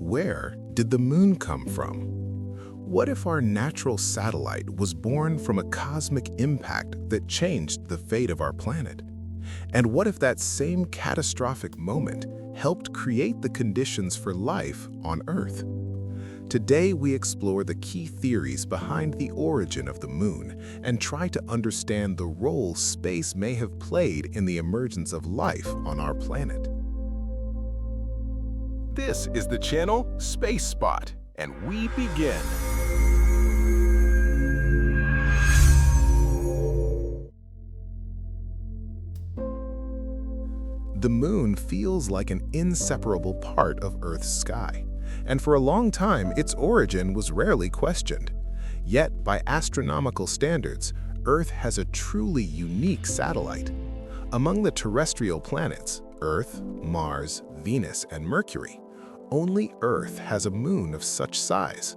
where did the moon come from? What if our natural satellite was born from a cosmic impact that changed the fate of our planet? And what if that same catastrophic moment helped create the conditions for life on Earth? Today, we explore the key theories behind the origin of the moon and try to understand the role space may have played in the emergence of life on our planet. This is the channel Space Spot, and we begin. The moon feels like an inseparable part of Earth's sky, and for a long time its origin was rarely questioned. Yet, by astronomical standards, Earth has a truly unique satellite. Among the terrestrial planets, Earth, Mars, Venus, and Mercury, only Earth has a moon of such size.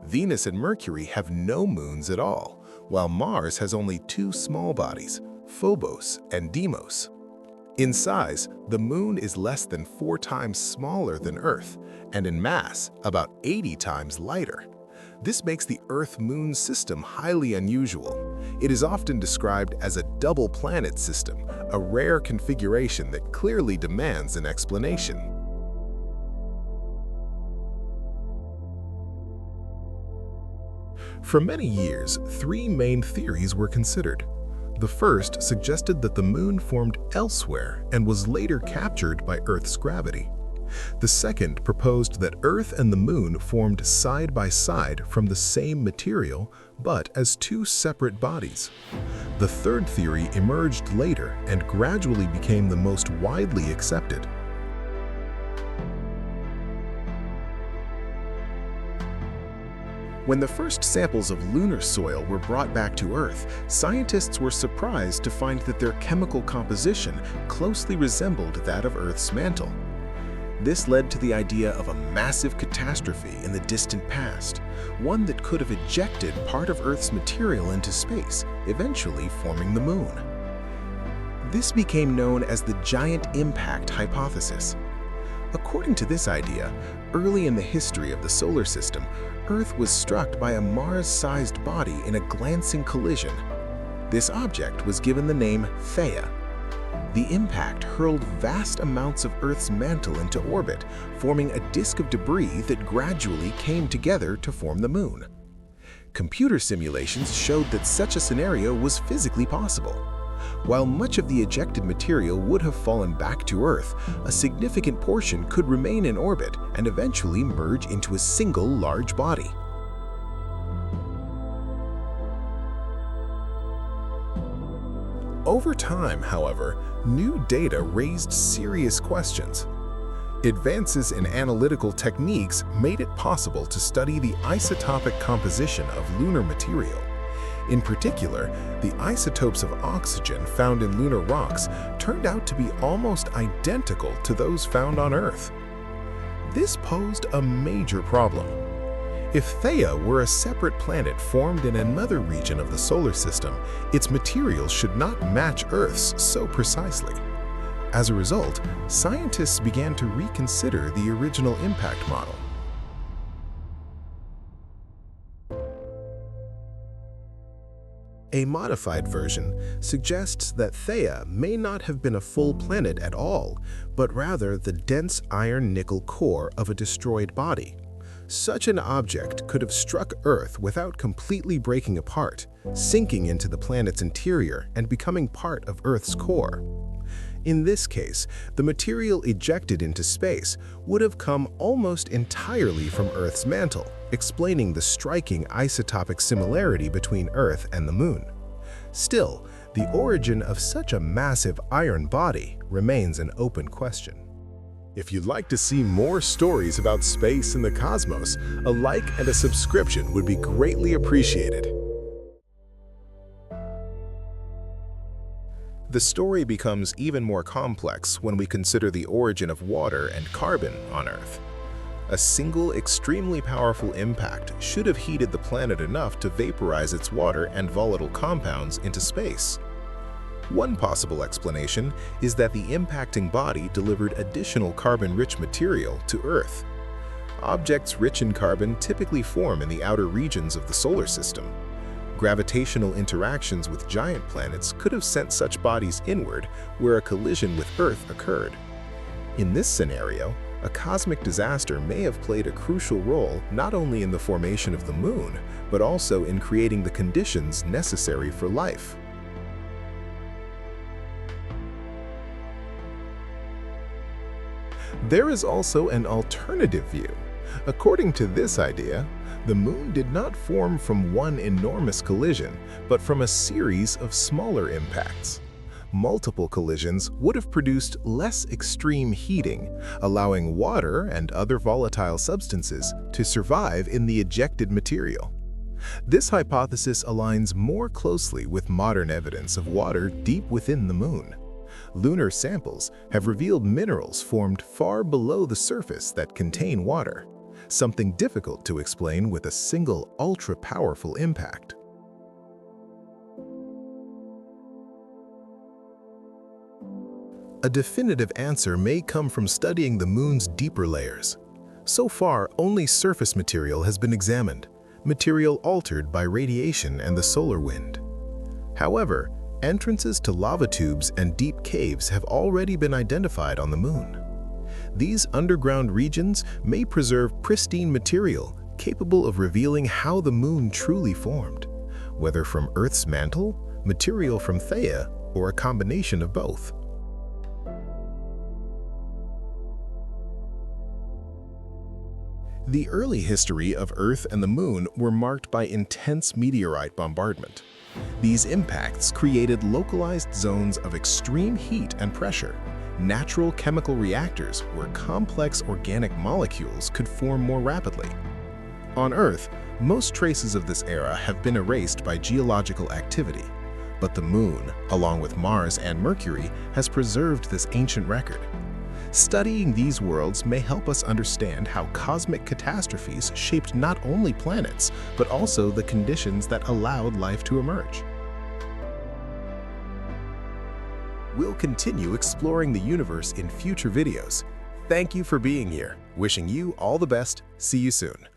Venus and Mercury have no moons at all, while Mars has only two small bodies, Phobos and Deimos. In size, the moon is less than 4 times smaller than Earth, and in mass, about 80 times lighter. This makes the Earth-Moon system highly unusual. It is often described as a double planet system, a rare configuration that clearly demands an explanation. For many years, 3 main theories were considered. The first suggested that the moon formed elsewhere and was later captured by Earth's gravity. The second proposed that Earth and the moon formed side by side from the same material, but as 2 separate bodies. The third theory emerged later and gradually became the most widely accepted. When the first samples of lunar soil were brought back to Earth, scientists were surprised to find that their chemical composition closely resembled that of Earth's mantle. This led to the idea of a massive catastrophe in the distant past, one that could have ejected part of Earth's material into space, eventually forming the moon. This became known as the giant impact hypothesis. According to this idea, early in the history of the solar system, Earth was struck by a Mars-sized body in a glancing collision. This object was given the name Theia. The impact hurled vast amounts of Earth's mantle into orbit, forming a disk of debris that gradually came together to form the moon. Computer simulations showed that such a scenario was physically possible. While much of the ejected material would have fallen back to Earth, a significant portion could remain in orbit and eventually merge into a single large body. Over time, however, new data raised serious questions. Advances in analytical techniques made it possible to study the isotopic composition of lunar material. In particular, the isotopes of oxygen found in lunar rocks turned out to be almost identical to those found on Earth. This posed a major problem. If Theia were a separate planet formed in another region of the solar system, its materials should not match Earth's so precisely. As a result, scientists began to reconsider the original impact model. A modified version suggests that Theia may not have been a full planet at all, but rather the dense iron-nickel core of a destroyed body. Such an object could have struck Earth without completely breaking apart, sinking into the planet's interior and becoming part of Earth's core. In this case, the material ejected into space would have come almost entirely from Earth's mantle, explaining the striking isotopic similarity between Earth and the moon. Still, the origin of such a massive iron body remains an open question. If you'd like to see more stories about space and the cosmos, a like and a subscription would be greatly appreciated. The story becomes even more complex when we consider the origin of water and carbon on Earth. A single extremely powerful impact should have heated the planet enough to vaporize its water and volatile compounds into space. One possible explanation is that the impacting body delivered additional carbon-rich material to Earth. Objects rich in carbon typically form in the outer regions of the solar system. Gravitational interactions with giant planets could have sent such bodies inward, where a collision with Earth occurred. In this scenario, a cosmic disaster may have played a crucial role not only in the formation of the Moon, but also in creating the conditions necessary for life. There is also an alternative view. According to this idea, the Moon did not form from one enormous collision, but from a series of smaller impacts. Multiple collisions would have produced less extreme heating, allowing water and other volatile substances to survive in the ejected material. This hypothesis aligns more closely with modern evidence of water deep within the Moon. Lunar samples have revealed minerals formed far below the surface that contain water, something difficult to explain with a single ultra-powerful impact. A definitive answer may come from studying the Moon's deeper layers. So far, only surface material has been examined, material altered by radiation and the solar wind. However, entrances to lava tubes and deep caves have already been identified on the Moon. These underground regions may preserve pristine material capable of revealing how the Moon truly formed, whether from Earth's mantle, material from Theia, or a combination of both. The early history of Earth and the Moon were marked by intense meteorite bombardment. These impacts created localized zones of extreme heat and pressure, natural chemical reactors where complex organic molecules could form more rapidly. On Earth, most traces of this era have been erased by geological activity, but the Moon, along with Mars and Mercury, has preserved this ancient record. Studying these worlds may help us understand how cosmic catastrophes shaped not only planets, but also the conditions that allowed life to emerge. We'll continue exploring the universe in future videos. Thank you for being here. Wishing you all the best. See you soon.